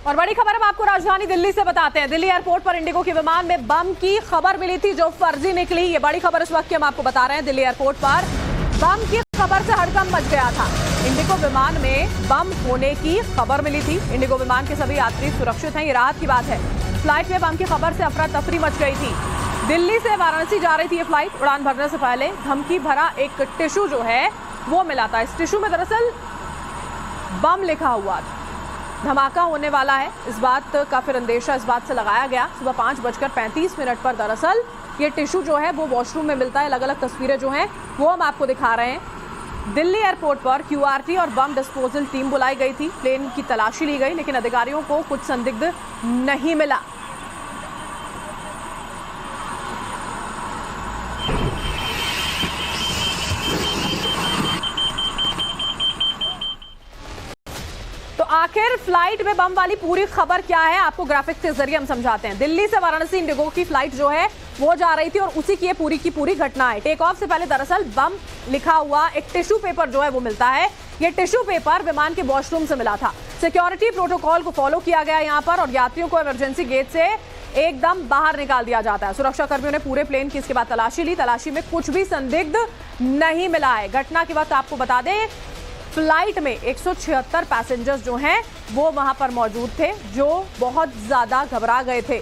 और बड़ी खबर अब आपको राजधानी दिल्ली से बताते हैं। दिल्ली एयरपोर्ट पर इंडिगो के विमान में बम की खबर मिली थी जो फर्जी निकली। ये बड़ी खबर इस वक्त की हम आपको बता रहे हैं। दिल्ली एयरपोर्ट पर बम की खबर से हड़कंप मच गया था। इंडिगो विमान में बम होने की खबर मिली थी। इंडिगो विमान के सभी यात्री सुरक्षित हैं, ये राहत की बात है। फ्लाइट में बम की खबर से अफरा तफरी मच गई थी। दिल्ली से वाराणसी जा रही थी ये फ्लाइट। उड़ान भरने से पहले धमकी भरा एक टिश्यू जो है वो मिला था। इस टिश्यू में दरअसल बम लिखा हुआ था। धमाका होने वाला है इस बात का फिर अंदेशा इस बात से लगाया गया। सुबह 5:35 पर दरअसल ये टिश्यू जो है वो वॉशरूम में मिलता है। अलग अलग तस्वीरें जो हैं वो हम आपको दिखा रहे हैं। दिल्ली एयरपोर्ट पर QRT और बम डिस्पोजल टीम बुलाई गई थी। प्लेन की तलाशी ली गई लेकिन अधिकारियों को कुछ संदिग्ध नहीं मिला। तो आखिर फ्लाइट में बम वाली पूरी खबर क्या है, आपको ग्राफिक्स के जरिए हम समझाते हैं। दिल्ली से वाराणसी इंडिगो की फ्लाइट जो है वो जा रही थी और उसी की पूरी की पूरी घटना है। टेक ऑफ से पहले दरअसल बम लिखा हुआ एक टिश्यू पेपर जो है वो मिलता है। ये टिश्यू पेपर विमान के वॉशरूम से मिला था। सिक्योरिटी प्रोटोकॉल को फॉलो किया गया यहाँ पर और यात्रियों को इमरजेंसी गेट से एकदम बाहर निकाल दिया जाता है। सुरक्षा कर्मियों ने पूरे प्लेन की इसके बाद तलाशी ली। तलाशी में कुछ भी संदिग्ध नहीं मिला है। घटना के वक्त आपको बता दें फ्लाइट में 176 पैसेंजर्स जो हैं वो वहां पर मौजूद थे जो बहुत ज्यादा घबरा गए थे।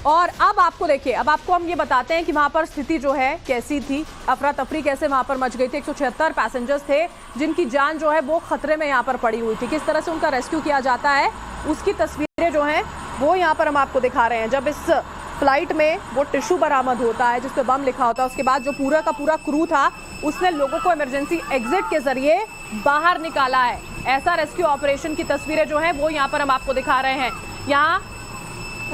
और अब आपको देखिए, अब आपको हम ये बताते हैं कि वहां पर स्थिति जो है कैसी थी, अफरा तफरी कैसे वहां पर मच गई थी। 176 पैसेंजर्स थे जिनकी जान जो है वो खतरे में यहाँ पर पड़ी हुई थी। किस तरह से उनका रेस्क्यू किया जाता है उसकी तस्वीरें जो हैं वो यहाँ पर हम आपको दिखा रहे हैं। जब इस फ्लाइट में वो टिश्यू बरामद होता है जिस पे बम लिखा होता है, उसके बाद जो पूरा का पूरा क्रू था उसने लोगों को इमरजेंसी एग्जिट के जरिए बाहर निकाला है। ऐसा रेस्क्यू ऑपरेशन की तस्वीरें जो हैं वो यहाँ पर हम आपको दिखा रहे हैं। यहाँ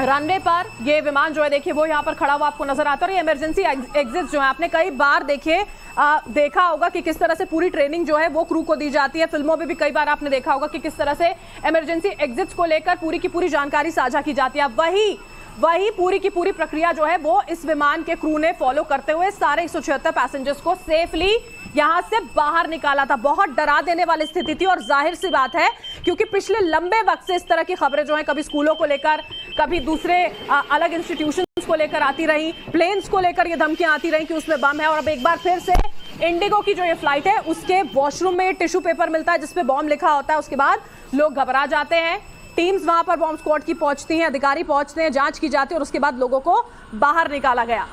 रनवे पर ये विमान जो है देखिए वो यहाँ पर खड़ा हुआ आपको नजर आता है। और ये इमरजेंसी एग्जिट जो है आपने कई बार देखा होगा कि किस तरह से पूरी ट्रेनिंग जो है वो क्रू को दी जाती है। फिल्मों में भी कई बार आपने देखा होगा कि किस तरह से इमरजेंसी एग्जिट्स को लेकर पूरी की पूरी जानकारी साझा की जाती है। वही पूरी की पूरी प्रक्रिया जो है वो इस विमान के क्रू ने फॉलो करते हुए सारे 176 पैसेंजर्स को सेफली यहां से बाहर निकाला था। बहुत डरा देने वाली स्थिति थी और जाहिर सी बात है क्योंकि पिछले लंबे वक्त से इस तरह की खबरें जो हैं कभी स्कूलों को लेकर, कभी दूसरे अलग इंस्टीट्यूशंस को लेकर आती रही, प्लेन्स को लेकर ये धमकियां आती रही कि उसमें बम है। और अब एक बार फिर से इंडिगो की जो ये फ्लाइट है उसके वॉशरूम में टिश्यू पेपर मिलता है जिसपे बॉम्ब लिखा होता है। उसके बाद लोग घबरा जाते हैं। टीम्स वहां पर बॉम्ब स्क्वाड की पहुंचती हैं, अधिकारी पहुंचते हैं, जांच की जाती है और उसके बाद लोगों को बाहर निकाला गया।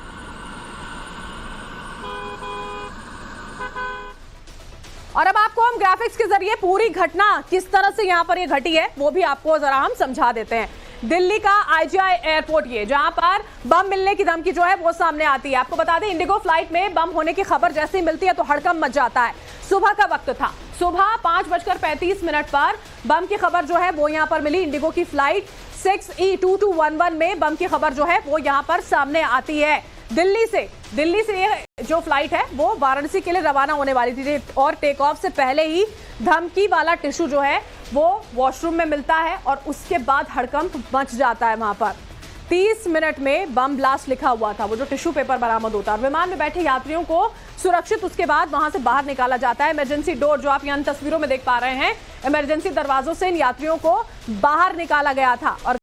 और अब आपको हम ग्राफिक्स के जरिए पूरी घटना किस तरह से यहां पर ये घटी है वो भी आपको जरा हम समझा देते हैं। दिल्ली का IGI एयरपोर्ट ये जहां पर बम मिलने की धमकी जो है वो सामने आती है। आपको बता दें इंडिगो फ्लाइट में बम होने की खबर जैसे ही मिलती है तो हड़कंप मच जाता है। सुबह का वक्त था, सुबह 5:35 पर बम की खबर जो है वो यहाँ पर मिली। इंडिगो की फ्लाइट 6E2211 में बम की खबर जो है वो यहाँ पर सामने आती है। दिल्ली से ये जो फ्लाइट है वो वाराणसी के लिए रवाना होने वाली थी और टेक ऑफ से पहले ही धमकी वाला टिश्यू जो है वो वॉशरूम में मिलता है और उसके बाद हड़कंप मच जाता है। वहां पर 30 मिनट में बम ब्लास्ट लिखा हुआ था, वो जो टिश्यू पेपर बरामद होता है। विमान में बैठे यात्रियों को सुरक्षित उसके बाद वहां से बाहर निकाला जाता है। इमरजेंसी डोर जो आप यहाँ तस्वीरों में देख पा रहे हैं, इमरजेंसी दरवाजों से इन यात्रियों को बाहर निकाला गया था और